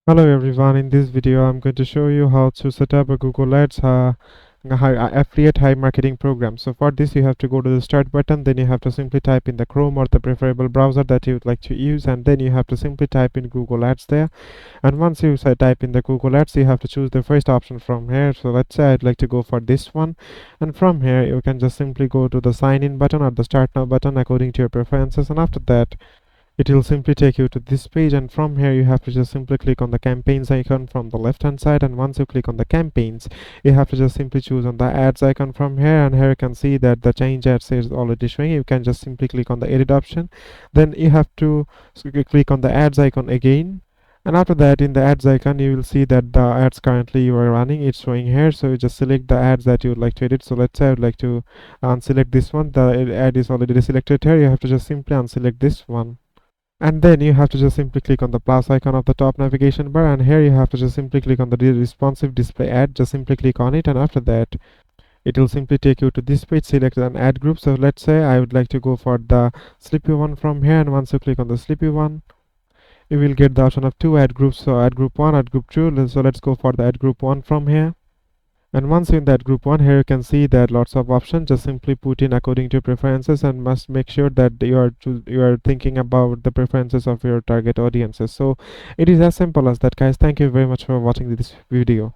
Hello everyone, in this video I'm going to show you how to set up a Google Ads affiliate high marketing program. So for this you have to go to the start button, then you have to simply type in the Chrome or the preferable browser that you would like to use, and then you have to simply type in Google Ads there. And once you type in the Google Ads, you have to choose the first option from here. So let's say I'd like to go for this one, and from here you can just simply go to the sign in button or the start now button according to your preferences, and after that it will simply take you to this page, and from here you have to just simply click on the campaigns icon from the left hand side. And once you click on the campaigns, you have to just simply choose on the ads icon from here, and here you can see that the change ads is already showing. You can just simply click on the edit option, then you have to click on the ads icon again, and after that in the ads icon you will see that the ads currently you are running, it's showing here. So you just select the ads that you would like to edit. So let's say I would like to unselect this one. The ad is already selected here. You have to just simply unselect this one, and then you have to just simply click on the plus icon of the top navigation bar, and here you have to just simply click on the responsive display ad. Just simply click on it, and after that it will simply take you to this page. Select an ad group. So let's say I would like to go for the sleepy one from here, and once you click on the sleepy one, you will get the option of two ad groups. So ad group 1, ad group 2. So let's go for the ad group 1 from here. And once you're in that group 1, here you can see that lots of options. Just simply put in according to your preferences, and must make sure that you are thinking about the preferences of your target audiences. So it is as simple as that, guys. Thank you very much for watching this video.